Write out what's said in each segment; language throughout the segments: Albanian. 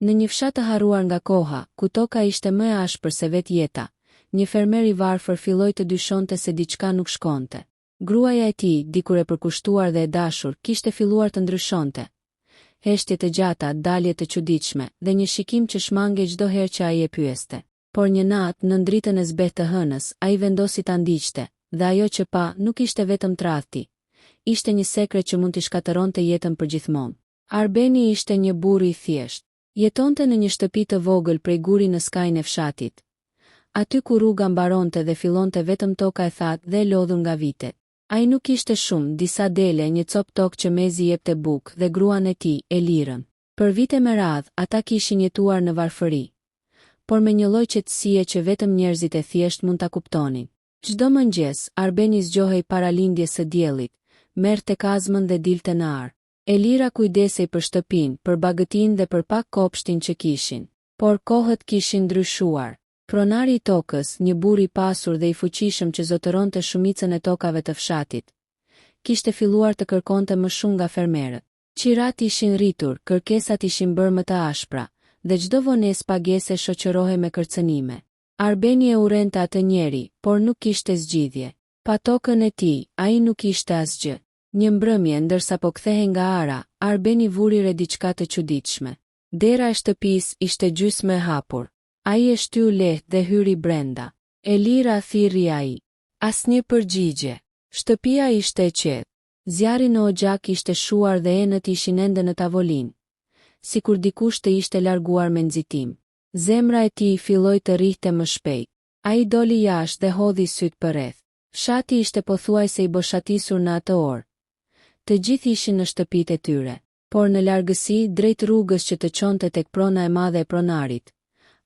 Në një fshat të harruar nga koha, ku toka ishte më e ashpër se vetë jeta, një fermer I varfër filloi të dyshonte se diçka nuk shkonte. Gruaja e tij, dikur e përkushtuar dhe e dashur, kishte filluar të ndryshonte. Heshtje të gjata, dalje të çuditshme dhe një shikim që shmangej çdo herë që ai e pyeste. Por një natë, në dritën e zbehtë të hënës, ai vendosi ta ndiqte, dhe ajo që pa nuk ishte vetëm tradhti. Ishte një sekret që mund t'i shkatëronte jetën përgjithmonë. Arbeni ishte një burr I thjeshtë. Jetonte në një shtëpi të vogël prej guri në skajin e fshatit. Aty ku rruga mbaronte dhe fillonte vetëm toka e thatë dhe e lodhur nga vitet. Ai nuk ishte shumë, disa dele, një cop tokë që mezi jepte bukë dhe gruan e tij, Elirën. Për vite me radhë, ata kishin jetuar në varfëri, por me një lloj qetësie që vetëm njerëzit e thjesht mund ta kuptonin. Çdo mëngjes, Arbeni zgjohej para lindjes së diellit, merrte kazmën dhe dilte në ar. Elira kujdesej për shtëpinë, për bagëtinë dhe për pak kopshtin që kishin. Por kohët kishin ndryshuar. Pronari I tokës, një burr I pasur dhe I fuqishëm që zotëronte shumicën e tokave të fshatit, kishte filluar të kërkonte më shumë nga fermerët. Qirat ishin rritur, kërkesat ishin bërë më të ashpra, dhe çdo vonesë pagese shoqërohej me kërcënime. Arbeni e urrente atë njeri, por nuk kishte zgjidhje. Pa tokën e tij, ai nuk ishte asgjë. Një mbrëmje, ndërsa po kthehej nga ara, Arbeni vuri re diçka të çuditshme. Dera e shtëpisë ishte gjysmë e hapur. Ai e shtyu lehtë dhe hyri brenda. Elira thirrri ai. Asnjë përgjigje. Shtëpia ishte e qetë. Zjarri në oxhak ishte shuar dhe enët ishin ende në tavolinë, sikur dikush të ishte larguar me nxitim. Zemra e tij filloi të rrihte më shpejt. Ai doli jashtë dhe hodhi syt përreth. Fshati ishte pothuajse I boshatisur në atë orë. Të gjithë ishin në shtëpitë e tyre, por në largësi, drejt rrugës që të çonte tek prona e madhe e pronarit,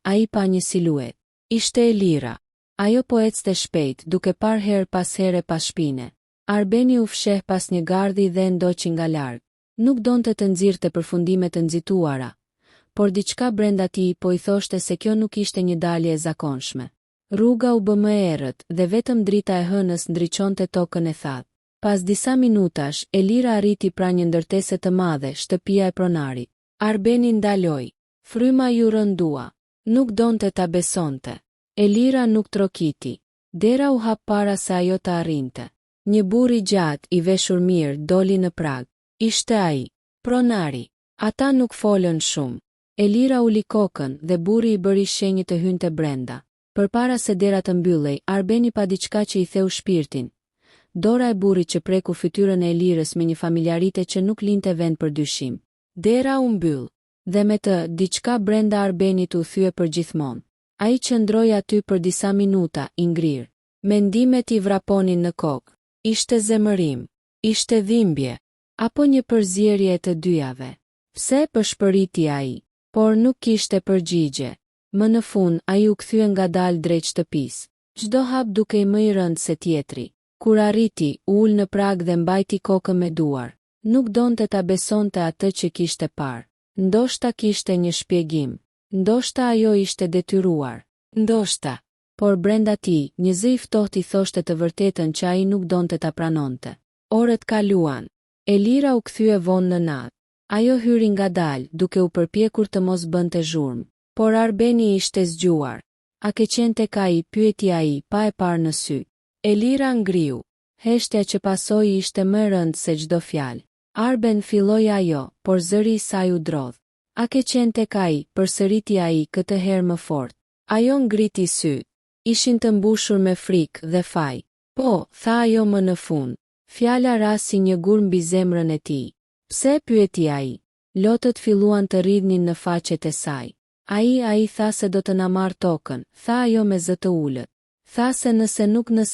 ai pa një siluet. Ishte Elira. Ajo po ecte shpejt, duke parë herë pas here pas shpine. Arbeni u fsheh pas një gardhi dhe ndoqi nga larg. Nuk donte të nxirrte përfundime të nxituara, por diçka brenda tij po I thoshte se kjo nuk ishte një dalje e zakonshme. Rruga u bë më e errët dhe vetëm drita e hënës ndriçonte tokën e thatë. Pas disa minutash, Elira arriti pra një ndërtese të madhe, shtëpia e pronarit. Arbeni ndaloi. Fryma ju rëndua. Nuk donte ta besonte. Elira nuk trokiti. Dera u hap para se ajo të arrinte. Një burr I gjatë, I veshur mirë, doli në prag. Ishte ai, pronari. Ata nuk folën shumë. Elira uli kokën dhe burri I bëri shenjë të hynte brenda. Përpara se dera të mbyllej, Arbeni pa diçka që I theu shpirtin. Dora e burrit që preku fytyrën e Elirës me një familjarite që nuk linte vend për dyshim. Dera u mbyll, dhe me të, diçka brenda Arbenit u thye përgjithmonë. Ai qëndroi aty për disa minuta, I ngrirë. Mendimet I vraponin në kokë. Ishte zemërim, ishte dhimbje, apo një përzierje e të dyjave. Pse përshpëriti ai? Por nuk kishte përgjigje. Më në fund, ai u kthye ngadalë drejt shtëpisë. Çdo hap dukej më I rëndë se tjetri. Kur arriti, ul në prag dhe mbajti kokën me duar. Nuk donte ta besonte atë që kishte parë. Ndoshta kishte një shpjegim. Ndoshta ajo ishte detyruar. Ndoshta. Por brenda tij, një zë I ftohtë I thoshte të vërtetën që ai nuk donte ta pranonte. Orët kaluan. Elira u kthye vonë në natë. Ajo hyri ngadalë, duke u përpjekur të mos bënte zhurmë. Por Arbeni ishte zgjuar. A ke qenë tek ai? Pyeti ai, pa e parë në sy. Elira ngriu. Heshtja që pasoi ishte më e rëndë se çdo fjalë. Arben filloi ajo, por zëri I saj u drodh. A ke qenë tek ai? Përsëriti ai këtë herë më fort. Ajo ngriti syt. Ishin të mbushur me frikë dhe faj. Po, tha ajo më në fund. Fjala rasi një gur mbi zemrën e tij. Pse? Pyeti ai. Lotët filluan të rridhnin në faqet e saj. Ai tha se do të na marr tokën, tha ajo me zë të ulët. Tha se nëse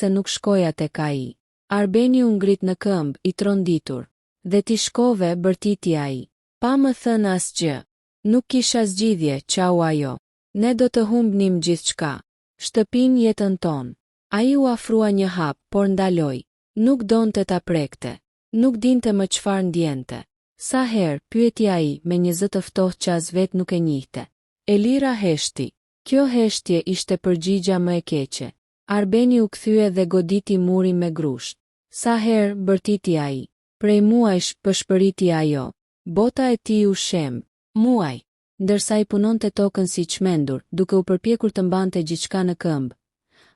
nuk shkoja tek ai. Arbeni u ngrit në këmbë, I tronditur. Dhe ti shkove, bërtiti ai. Pa më thënë asgjë. Nuk kisha zgjidhje, qau ajo. Ne do të humbnim gjithçka. Shtëpinë, jetën tonë. Ai u afrua një hap, por ndaloi. Nuk donte ta prekte. Nuk dinte më çfarë ndjente. Sa herë? Pyeti ai me një zë të ftohtë që as vet nuk e njihte. Elira heshti. Kjo heshtje ishte përgjigja më e keqe. Arbeni u kthye dhe goditi murin me grusht. Sa herë? Bërtiti ai. Prej muajsh, përshpëriti ajo. Bota e tij u shem. Muaj. ndërsa I punonte tokën si çmendur, duke u përpjekur të mbante gjithçka në këmbë.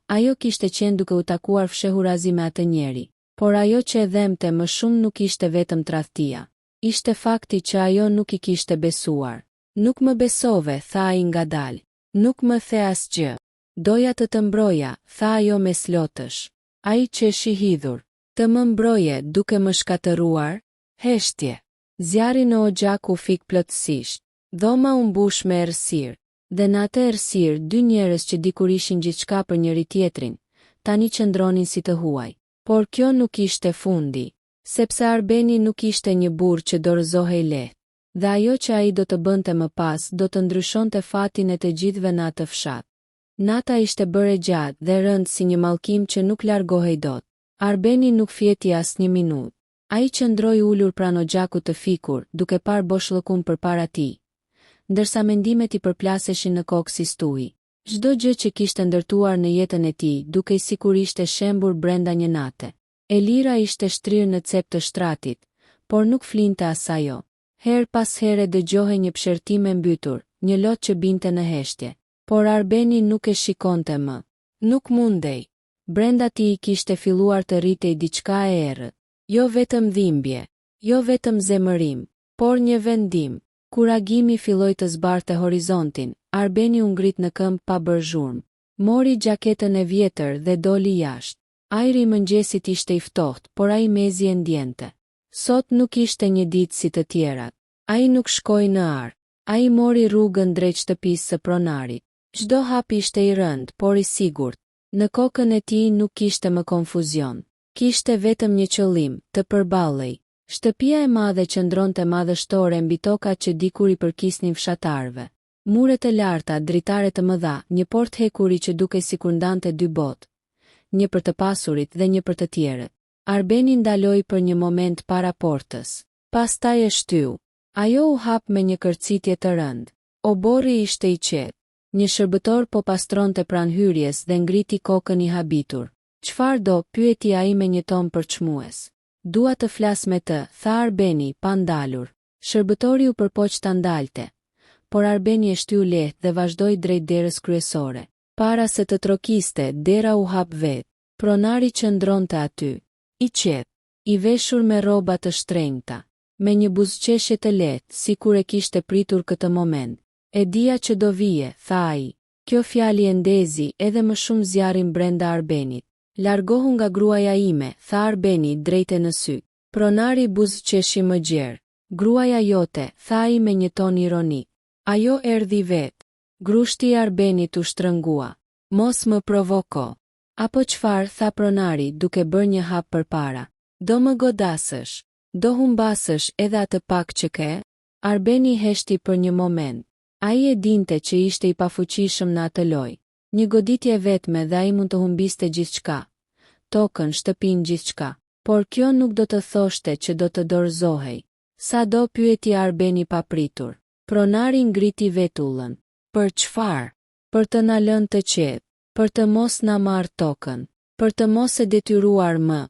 Ajo kishte qenë duke u takuar fshehurazi me atë njeri, por ajo që e dhemte më shumë nuk ishte vetëm tradhtia. Ishte fakti që ajo nuk I kishte besuar. Nuk më besove, tha ai ngadalë. Nuk më the asgjë. Doja të mbroja, tha ajo me slotësh. Ai qeshi hidhur. Të më mbroje duke më shkatëruar? Heshtje. Zjarri në oxhak u fik plotësisht. Dhoma u mbush me errësirë. Dhe në atë errësirë dy njerëz që dikur ishin gjithçka për njëri tjetrin, tani qëndronin si të huaj. Por kjo nuk ishte fundi, sepse Arbeni nuk ishte një burr që dorëzohej lehtë. Dhe ajo që ai do të bënte më pas do të ndryshonte fatin e të gjithëve në atë fshat. Nata ishte bërë gjatë dhe rënd si një mallkim që nuk largohej dot. Arbeni nuk fjeti as një minutë. Ai qëndroi ulur pranë oxhakut të fikur, duke parë boshllëkun përpara tij, ndërsa mendimet I përplaseshin në kokë si stuhi. Çdo gjë që kishte ndërtuar në jetën e tij dukej sikur ishte shembur brenda një nate. Elira ishte shtrirë në cep të shtratit, por nuk flinte as ajo. Her pas here dëgjohej një pshertim e mbytur, një lot që binte në heshtje. Por Arbeni nuk e shikonte më. Nuk mundej. Brenda tij kishte filluar të rritej diçka e errët. Jo vetëm dhimbje, jo vetëm zemërim, por një vendim. Kur agimi filloi të zbarte horizontin, Arbeni u ngrit në këmbë pa bërë zhurmë. Mori gjaketën e vjetër dhe doli jashtë. Ajri I mëngjesit ishte I ftohtë, por ai mezi e ndjente. Sot nuk ishte një ditë si të tjerat. Ai nuk shkoi në ar. Ai mori rrugën drejt shtëpisë së pronarit. Çdo hap ishte I rënd, por I sigurt. Në kokën e tij nuk kishte më konfuzion. Kishte vetëm një qëllim, të përballej. Shtëpia e madhe qëndronte madhështore mbi tokat që dikur I përkisnin fshatarëve. Muret e larta, dritare të mëdha, një portë hekuri që dukej sikur ndante dy botë. Një për të pasurit dhe një për të tjerët. Arbeni ndaloi për një moment para portës. Pastaj e shtyu. Ajo u hap me një kërcitje të rëndë. Oborri ishte I qetë. Një shërbëtor po pastronte pranë hyrjes dhe ngriti kokën I habitur. Çfarë do? Pyeti ai me një ton përçmues. Dua të flas me të, tha Arbeni, pa ndalur. Shërbëtori u përpoq ta ndalte, por Arbeni e shtyu lehtë dhe vazhdoi drejt derës kryesore. Para se të trokiste, dera u hap vetë. Pronari qëndronte aty. I qetë, I veshur me rroba të shtrenjta, me një buzëqeshje të lehtë, sikur e kishte pritur këtë moment. E dija që do vije, tha ai. Kjo fjali e ndezi edhe më shumë zjarrin brenda Arbenit. Largohu nga gruaja ime, tha Arbeni drejte në sy. Pronari buzëqeshi më gjerë. Gruaja jote, tha ai me një ton ironik. Ajo erdhi vetë. Grushti I Arbenit u shtrëngua. Mos më provoko. Apo çfarë, tha pronari duke bërë një hap përpara. Do më godasësh. Do humbasësh edhe atë pak që ke? Arbeni heshti për një moment. Ai e dinte që ishte I pafuqishëm në atë lojë. Një goditje vetme dhe ai mund të humbiste gjithçka. Tokën, shtëpinë, gjithçka. Por kjo nuk do të thoshte që do të dorëzohej. Sado pyeti Arbeni papritur. Pronari ngriti vetullën. Për çfarë? Për të na lënë të qetë, për të mos na marrë tokën, për të mos e detyruar më.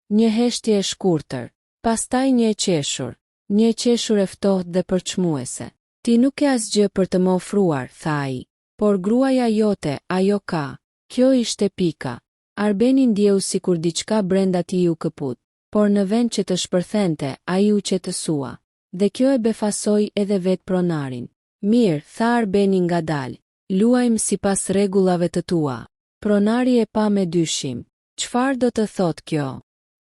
Një heshtje e shkurtër, pastaj një e qeshur, një e qeshur e ftohtë dhe përçmuese. Ti nuk ke asgjë për të më ofruar, tha ai, por gruaja jote, ajo ka. Kjo ishte pika. Arbeni ndjeu sikur diçka brenda tij u këput, por në vend që të shpërthente, ai u qetësua. Dhe kjo e befasoi edhe vetë pronarin. Mirë, tha Arbeni ngadalë, luajmë sipas rregullave të tua. Pronari e pa me dyshim. Çfarë do të thotë kjo?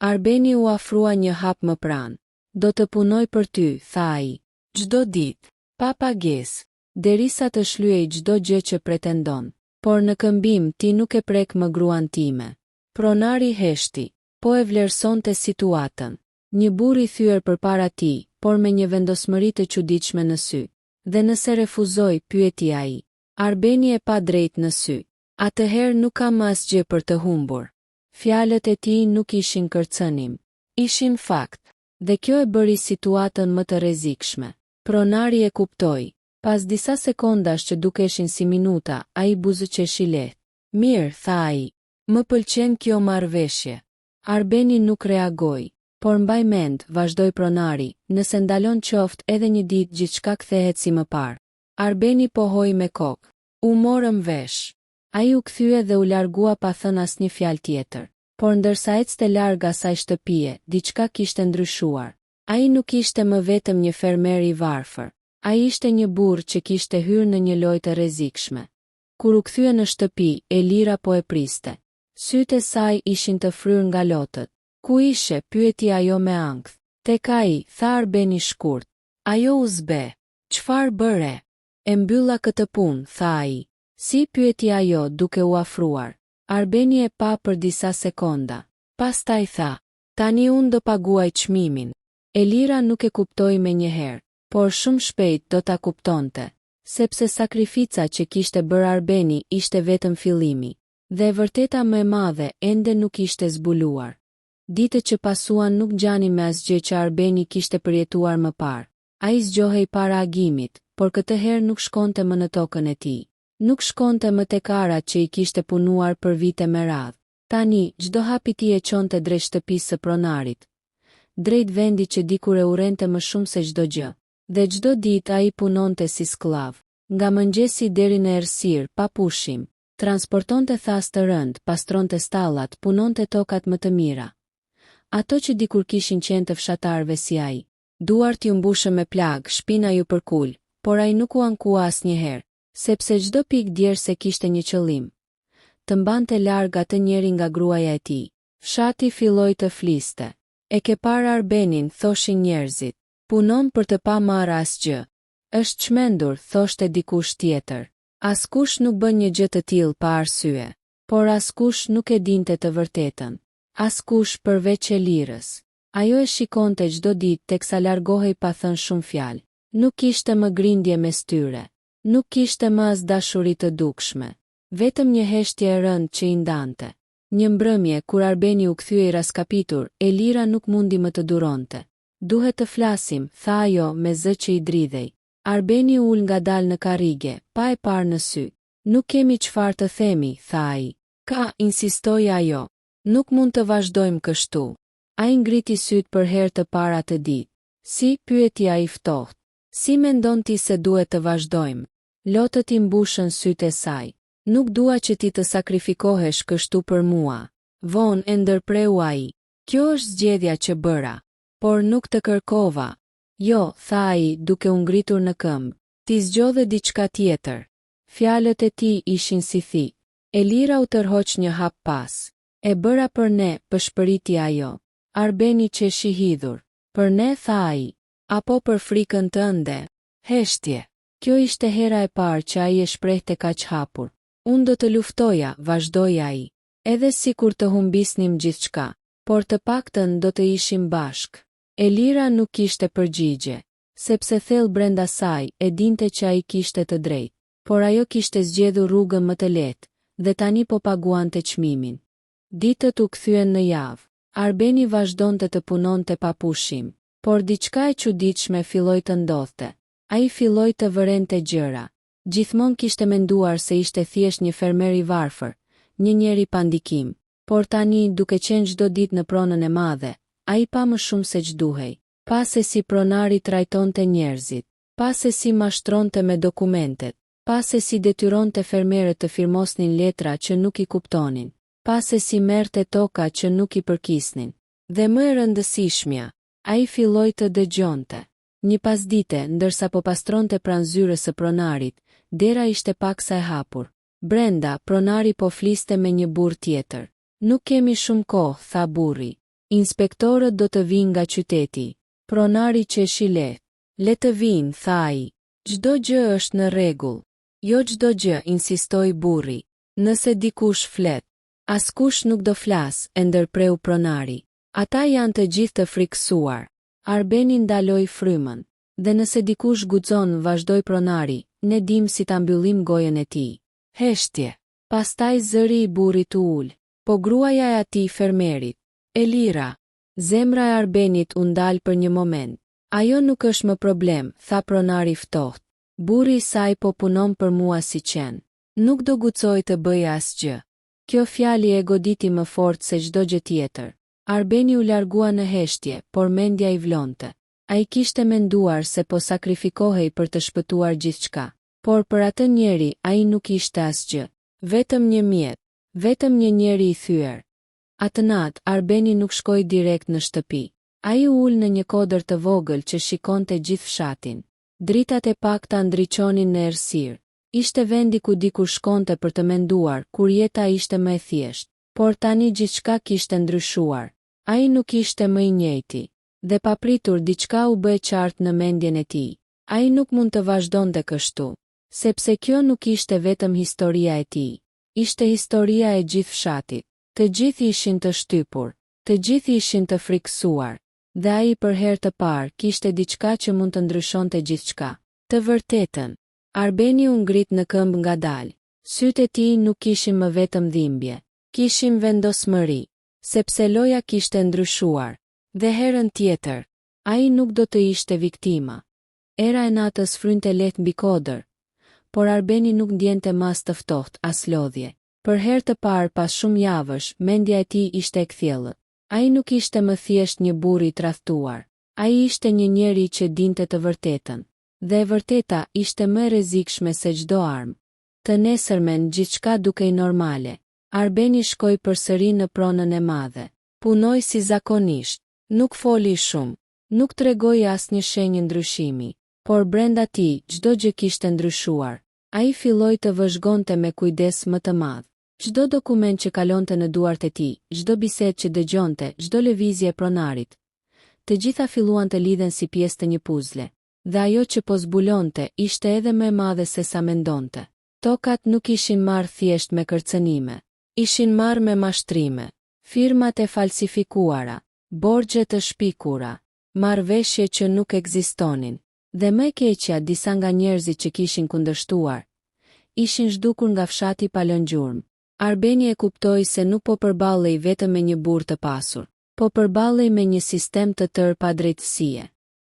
Arbeni u afrua një hap më pranë. Do të punoj për ty, tha ai. Çdo ditë, pa pagesë, derisa të shlyej çdo gjë që pretendon. Por në këmbim ti nuk e prek më gruan time. Pronari heshti, po e vlerësonte situatën. Një burr I thyer përpara tij, por me një vendosmëri të çuditshme në sy. Dhe nëse refuzoi, pyeti ai. Arbeni e pa drejt në sy. Atëherë nuk kam asgjë për të humbur. Fjalët e tij nuk ishin kërcënim. Ishin fakt. Dhe kjo e bëri situatën më të rrezikshme. Pronari e kuptoi. Pas disa sekondash që dukeshin si minuta, ai buzëqeshi lehtë. Mirë, tha ai. Më pëlqen kjo marrëveshje. Arbeni nuk reagoi. Por mbaj mend, vazhdoi pronari, nëse ndalon qoftë edhe një ditë gjithçka kthehet si më parë. Arbeni pohoi me kokë. U morëm vesh. Ai u kthye dhe u largua pa thënë asnjë fjalë tjetër. Por ndërsa ecte larg asaj shtëpie, diçka kishte ndryshuar. Ai nuk ishte më vetëm një fermer i varfër. Ai ishte një burr që kishte hyrë në një lojë të rrezikshme. Kur u kthye në shtëpi, Elira po e priste. Sytë e saj ishin të fryrë nga lotët. Ku ishe? Pyeti ajo me ankth. Tek ai, tha Arbeni shkurt. Ajo u zbe. Çfarë bëre? E mbylla këtë punë, tha ai. Si? Pyeti ajo duke u afruar. Arbeni e pa për disa sekonda. Pastaj tha, tani unë do paguaj çmimin. Elira nuk e kuptoi menjëherë, por shumë shpejt do ta kuptonte, sepse sakrifica që kishte bërë Arbeni ishte vetëm fillimi, dhe e vërteta më e madhe ende nuk ishte zbuluar. Ditët që pasuan nuk ngjani me asgjë që Arbeni kishte përjetuar më parë. Ai zgjohej para agimit, por këtë herë nuk shkonte më në tokën e tij. Nuk shkonte më tek arat që I kishte punuar për vite me radhë. Tani, çdo hap I tij e çonte drejt shtëpisë së pronarit, drejt vendit që dikur e urrente më shumë se çdo gjë. Dhe çdo ditë ai punonte si sklav, nga mëngjesi deri në errësirë, pa pushim. Transportonte thas të rënd, pastronte stallat, punonte tokat më të mira. Ato që dikur kishin qenë të fshatarëve si ai. Duart ju mbushën me plag, shpina ju përkul, por ai nuk u ankua asnjëherë, sepse çdo pikë djerse kishte një qëllim. Të mbante larg atë njeri nga gruaja e tij. Fshati filloi të fliste. E ke parë Arbenin, thoshin njerëzit. Punon për të pa marrë asgjë. Është çmendur, thoshte dikush tjetër. Askush nuk bën një gjë të tillë pa arsye, por askush nuk e dinte të vërtetën. Askush përveç Elirës. Ajo e shikonte çdo ditë teksa largohej pa thënë shumë fjalë. Nuk kishte më grindje mes tyre. Nuk kishte më as dashuri të dukshme. Vetëm një heshtje e rëndë që I ndante. Një mbrëmje, kur Arbeni u kthye I raskapitur, Elira nuk mundi më të duronte. Duhet të flasim, tha ajo me zë që I dridhej. Arbeni ul ngadalë në karrige, pa e parë në sy. Nuk kemi çfarë të themi, tha ai. Ka, insistoi ajo. Nuk mund të vazhdojmë kështu. Ai ngriti syt për herë të parë atë ditë. Si? Pyeti ai ftohtë. Si mendon ti se duhet të vazhdojmë? Lotët I mbushën sytë e saj. Nuk dua që ti të sakrifikohesh kështu për mua. Vonë e ndërpreu ai. Kjo është zgjedhja që bëra. Por nuk të kërkova. Jo, tha ai duke u ngritur në këmbë. Ti zgjodhe diçka tjetër. Fjalët e tij ishin si thik. Elira u tërhoq një hap pas. E bëra për ne, pëshpëriti ajo. Arbeni qeshi hidhur. Për ne, tha ai. Apo për frikën tënde? Heshtje. Kjo ishte hera e parë që ai e shprehte kaq hapur. Unë do të luftoja, vazhdoi ai. Edhe sikur të humbisnim gjithçka, por të paktën do të ishim bashk. Elira nuk kishte përgjigje, sepse thellë brenda saj e dinte që ai kishte të drejtë, por ajo kishte zgjedhur rrugën më të lehtë, dhe tani po paguante çmimin. Ditët u kthyen në javë. Arbeni vazhdonte të punonte pa pushim, por diçka e çuditshme filloi të ndodhte. Ai filloi të vërente gjëra. Gjithmonë kishte menduar se ishte thjesht një fermer I varfër, një njeri pa ndikim, por tani duke qenë çdo ditë në pronën e madhe, ai pa më shumë se ç'duhej. Pa se si pronari trajtonte njerëzit, pa se si mashtronte me dokumentet, pa se si detyronte fermerët të firmosnin letra që nuk I kuptonin, pa se si merrte toka që nuk I përkisnin. Dhe më e rëndësishmja, ai filloi të dëgjonte. Një pasdite, ndërsa po pastronte pranë zyrës së pronarit, dera ishte paksa e hapur. Brenda, pronari po fliste me një burr tjetër. Nuk kemi shumë kohë, tha burri. Inspektorët do të vinë nga qyteti. Pronari qeshi lehtë. Le të vinë, tha ai. Çdo gjë është në rregull. Jo çdo gjë, insistoi burri. Nëse dikush flet, askush nuk do flas, e ndërpreu pronari. Ata janë të gjithë të frikësuar. Arbeni ndaloi frymën. Dhe nëse dikush guxon, vazhdoi pronari, ne dim si ta mbyllim gojën e tij. Heshtje. Pastaj zëri I burrit u ul. Po gruaja e atij fermerit, Elira. Zemra e Arbenit u ndal për një moment. Ajo nuk është më problem, tha pronari ftohtë. Burri I saj po punon për mua si qen. Nuk do guxoj të bëj asgjë. Kjo fjali e goditi më fort se çdo gjë tjetër. Arbeni u largua në heshtje, por mendja I vlonte. Ai kishte menduar se po sakrifikohej për të shpëtuar gjithçka. Por për atë njeri, ai nuk ishte asgjë. Vetëm një mjet, vetëm një njeri i thyer. Atë natë, Arbeni nuk shkoi direkt në shtëpi. Ai u ul në një kodër të vogël që shikonte gjithë fshatin. Dritat e pakta ndriçonin në errësirë. Ishte vendi ku dikur shkonte për të menduar, kur jeta ishte më e thjeshtë. Por tani gjithçka kishte ndryshuar. Ai nuk ishte më i njëjti. Dhe papritur diçka u bë e qartë në mendjen e tij. Ai nuk mund të vazhdonte kështu, sepse kjo nuk ishte vetëm historia e tij. Ishte historia e gjithë fshatit. Të gjithë ishin të shtypur, të gjithë ishin të frikësuar. Dhe ai për herë të parë kishte diçka që mund të ndryshonte gjithçka. Të vërtetën. Arbeni u ngrit në këmbë ngadalë. Sytë e tij nuk kishin më vetëm dhimbje, kishin vendosmëri, sepse loja kishte ndryshuar. Dhe herën tjetër, ai nuk do të ishte viktima. Era e natës frynte lehtë mbi kodër, por Arbeni nuk ndjente mas të ftohtë as lodhje. Për herë të parë pas shumë javësh, mendja e tij ishte e kthjellët. Ai nuk ishte më thjesht një burr i tradhtuar. Ai ishte një njeri që dinte të vërtetën. Dhe e vërteta ishte më e rrezikshme se çdo armë. Të nesërmen gjithçka dukej normale. Arbeni shkoi përsëri në pronën e madhe. Punoi si zakonisht, nuk foli shumë, nuk tregoi asnjë shenjë ndryshimi, por brenda tij çdo gjë kishte ndryshuar. Ai filloi të vëzhgonte me kujdes më të madh. Çdo dokument që kalonte në duart e tij, çdo bisedë që dëgjonte, çdo lëvizje e pronarit, të gjitha filluan të lidhen si pjesë të një puzle. Dhe ajo që po zbulonte ishte edhe më e madhe se sa mendonte. Tokat nuk ishin marrë thjesht me kërcënime, ishin marrë me mashtrime, firmat e falsifikuara, borxhe të shpikura, marrëveshje që nuk ekzistonin. Dhe më e keqja, disa nga njerëzit që kishin kundërshtuar, ishin zhdukur nga fshati pa lënë gjurmë. Arbeni e kuptoi se nuk po përballej vetëm me një burr të pasur, po përballej me një sistem të tërë pa drejtësie.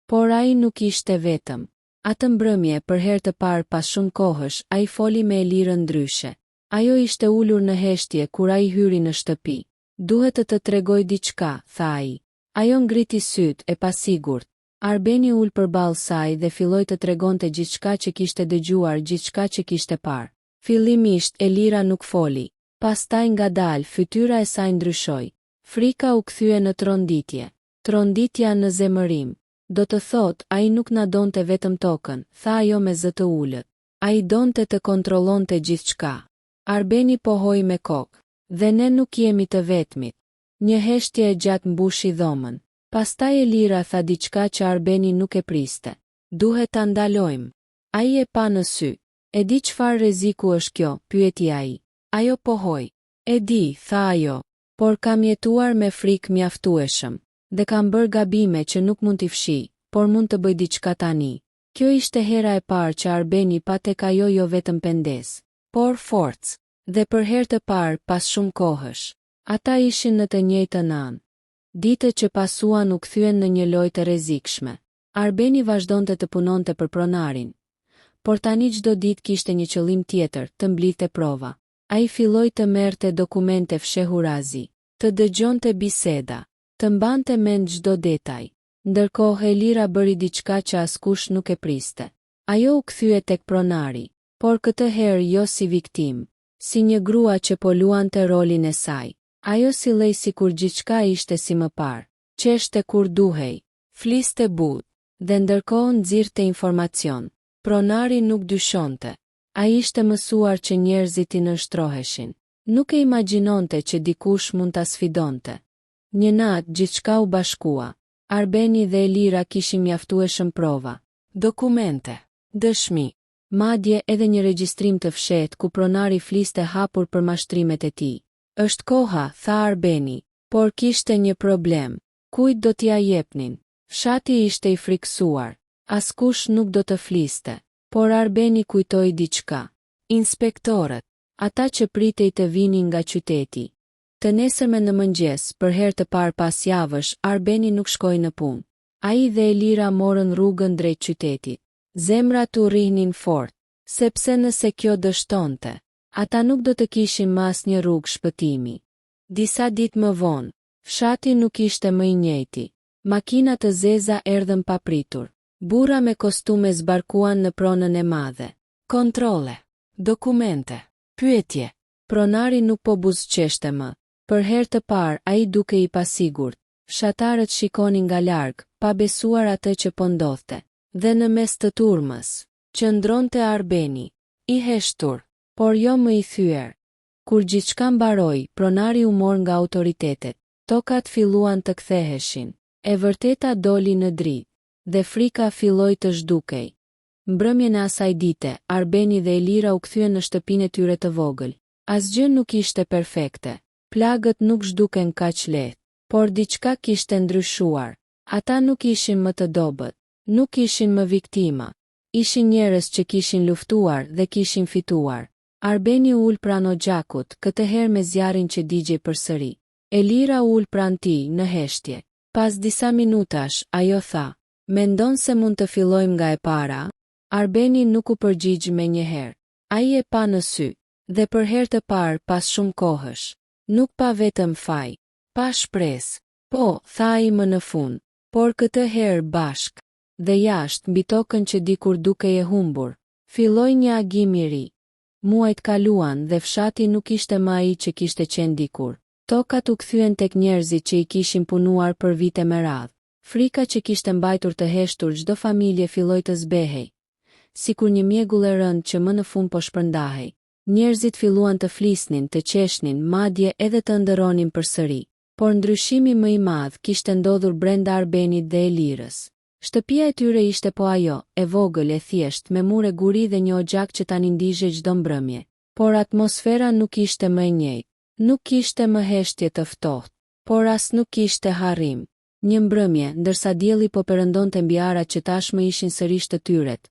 Por ai nuk ishte vetëm. Atë mbrëmje, për herë të parë pas shumë kohësh, ai foli me Elirën ndryshe. Ajo ishte ulur në heshtje kur ai hyri në shtëpi. Duhet të tregoj diçka, tha ai. Ajo ngriti syt e pasigurt. Arbeni ul përballë saj dhe filloi të tregonte gjithçka që kishte dëgjuar, gjithçka që kishte parë. Fillimisht Elira nuk foli. Pastaj ngadalë fytyra e saj ndryshoi. Frika u kthye në tronditje. Tronditja në zemërim. Do të thot, ai nuk na donte vetëm tokën, tha ajo me zë të ulët. Ai donte të kontrollonte gjithçka. Arbeni pohoi me kokë. Dhe ne nuk jemi të vetmit. Një heshtje e gjatë mbushi dhomën. Pastaj Elira tha diçka që Arbeni nuk e priste. Duhet ta ndalojmë. Ai e pa në sy. E di çfarë rreziku është kjo, pyeti ai. Ajo pohoi. E di, tha ajo, por kam jetuar me frikë mjaftueshëm. Dhe kam bërë gabime që nuk mund t'i fshi, por mund të bëj diçka tani. Kjo ishte hera e parë që Arbeni pa tek ajo jo vetëm pendes, por forcë. Dhe për herë të parë pas shumë kohësh, ata ishin në të njëjtën anë. Ditët që pasuan u kthyen në një lojë të rrezikshme. Arbeni vazhdonte të punonte për pronarin, por tani çdo ditë kishte një qëllim tjetër, të mblidhte prova. Ai filloi të merrte dokumente fshehurazi, të dëgjonte biseda, të mbante mend çdo detaj. Ndërkohë Elira bëri diçka që askush nuk e priste. Ajo u kthye tek pronari, por këtë herë jo si viktim, si një grua që po luante rolin e saj. Ajo sillej sikur gjithçka ishte si më parë, qeshte kur duhej, fliste butë, dhe ndërkohë nxirrte informacion. Pronari nuk dyshonte. Ai ishte mësuar që njerëzit i nënshtroheshin. Nuk e imagjinonte që dikush mund ta sfidonte. Një natë gjithçka u bashkua. Arbeni dhe Elira kishin mjaftueshëm prova, dokumente, dëshmi, madje edhe një regjistrim të fshehtë ku pronari fliste hapur për mashtrimet e tij. Është koha, tha Arbeni, por kishte një problem. Kujt do t'ia jepnin? Fshati ishte i friksuar. Askush nuk do të fliste. Por Arbeni kujtoi diçka. Inspektorët, ata që pritej të vinin nga qyteti. Të nesërmen në mëngjes, për herë të parë pas javësh, Arbeni nuk shkoi në punë. Ai dhe Elira morën rrugën drejt qytetit. Zemrat u rrihnin fort, sepse nëse kjo dështonte, ata nuk do të kishin më asnjë rrugë shpëtimi. Disa ditë më vonë, fshati nuk ishte më i njëjti. Makina të zeza erdhën papritur. Burra me kostume zbarkuan në pronën e madhe. Kontrole. Dokumente. Pyetje. Pronari nuk po buzëqeshte më. Për herë të parë ai duke i pasigurt. Fshatarët shikonin nga larg, pa besuar atë që po ndodhte. Dhe në mes të turmës, qëndronte Arbeni, i heshtur, por jo më i thyer. Kur gjithçka mbaroi, pronari u mor nga autoritetet. Tokat filluan të ktheheshin. E vërteta doli në dritë, dhe frika filloi të zhdukej. Mbrëmjen e asaj dite, Arbeni dhe Elira u kthyen në shtëpinë e tyre të vogël. Asgjë nuk ishte perfekte. Plagët nuk zhduken kaq lehtë, por diçka kishte ndryshuar. Ata nuk ishin më të dobët, nuk ishin më viktima. Ishin njerëz që kishin luftuar dhe kishin fituar. Arbeni ul pranë Oxhakut, këtë herë me zjarrin që digjej përsëri. Elira ul pranë tij në heshtje. Pas disa minutash, ajo tha: "Mendon se mund të fillojmë nga e para?" Arbeni nuk u përgjigj menjëherë. Ai e pa në sy, dhe për herë të parë pas shumë kohësh. Nuk pa vetëm faj, pa shpresë. Po, tha ai më në fund, por këtë herë bashk. Dhe jashtë, mbi tokën që dikur dukej e humbur, filloi një agim i ri. Muajt kaluan dhe fshati nuk ishte më ai që kishte qenë dikur. Tokat u kthyen tek njerëzit që i kishin punuar për vite me radhë. Frika që kishte mbajtur të heshtur çdo familje filloi të zbehej, sikur një mjegull e rëndë që më në fund po shpërndahej. Njerëzit filluan të flisnin, të qeshnin, madje edhe të ndëronin përsëri. Por ndryshimi më i madh kishte ndodhur brenda Arbenit dhe Elirës. Shtëpia e tyre ishte po ajo, e vogël, e thjesht, me mure guri dhe një oxhak që tani ndizhej çdo mbrëmje. Por atmosfera nuk ishte më e njëjtë. Nuk kishte më heshtje të ftohtë, por as nuk kishte harrim. Një mbrëmje, ndërsa dielli po perëndonte mbi arat që tashmë ishin sërish të tyret,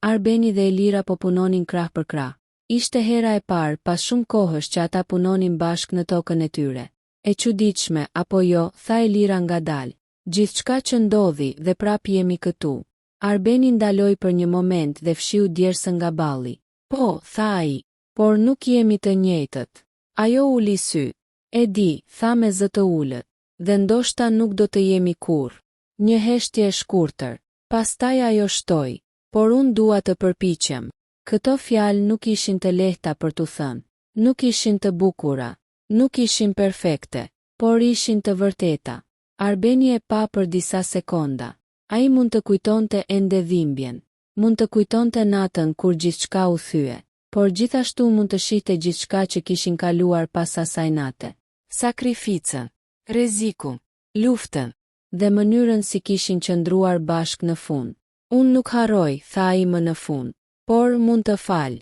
Arbeni dhe Elira po punonin krah për krah. Ishte hera e parë pas shumë kohësh që ata punonin bashkë në tokën e tyre. E çuditshme, apo jo, tha Elira ngadalë. Gjithçka që ndodhi dhe prap jemi këtu. Arbeni ndaloi për një moment dhe fshiu djersën nga balli. Po, tha ai, por nuk jemi të njëjtët. Ajo uli sy. E di, tha me zë të ulët, dhe ndoshta nuk do të jemi kurrë. Një heshtje e shkurtër. Pastaj ajo shtoi, por unë dua të përpiqem. Këto fjalë nuk ishin të lehta për t'u thënë. Nuk ishin të bukura, nuk ishin perfekte, por ishin të vërteta. Arbeni e pa për disa sekonda. Ai mund të kujtonte ende dhimbjen, mund të kujtonte natën kur gjithçka u thye, por gjithashtu mund të shihte gjithçka që kishin kaluar pas asaj nate. Sakrificën, rrezikun, luftën dhe mënyrën si kishin qëndruar bashkë në fund. Unë nuk harroj, tha ai më në fund, por mund të fal.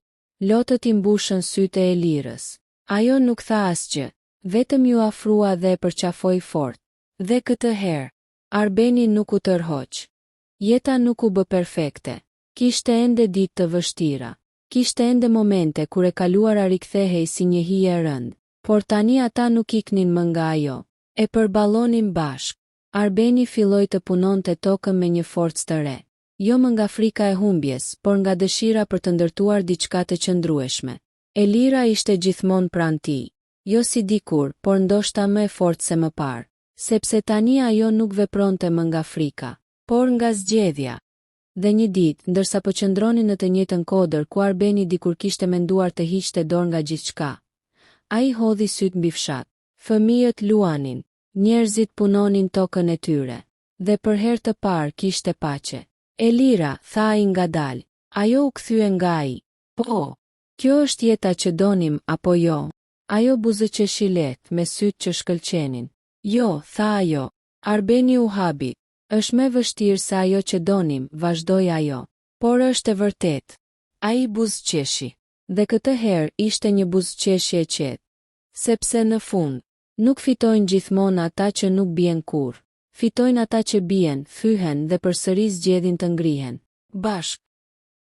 Lotët I mbushën sytë e Elirës. Ajo nuk tha asgjë, vetëm ju afrua dhe e përqafoi fort. Dhe këtë herë, Arbeni nuk u tërhoq. Jeta nuk u bë perfekte. Kishte ende ditë të vështira. Kishte ende momente kur e kaluara rikthehej si një hije e rëndë. Por tani ata nuk iknin më nga ajo. E përballonin bashkë. Arbeni filloi të punonte tokën me një forcë të re. Jo më nga frika e humbjes, por nga dëshira për të ndërtuar diçka të qëndrueshme. Elira ishte gjithmonë pranë tij. Jo si dikur, por ndoshta më e fortë se më parë. Sepse tani ajo nuk vepronte më nga frika, por nga zgjedhja. Dhe një ditë, ndërsa po qëndronin në të njëjtën kodër ku Arbeni dikur kishte menduar të hiqte dorë nga gjithçka, ai hodhi syt mbi fshat. Fëmijët luanin, njerëzit punonin tokën e tyre, dhe për herë të parë kishte paqe. Elira, tha ai ngadalë, ajo u kthye nga ai. Po, kjo është jeta që donim apo jo? Ajo buzëqeshi lehtë me sytë që shkëlqenin. Jo, tha ajo. Arbeni u habi. Është më vështirë se ajo që donim, vazhdoi ajo. Por është e vërtet. Ai buzëqeshi. Dhe këtë herë ishte një buzëqeshje e qetë. Sepse në fund, nuk fitojnë gjithmonë ata që nuk bien kurrë. Fitojnë ata që bien, thyhen dhe përsëri zgjedhin të ngrihen. Bashk.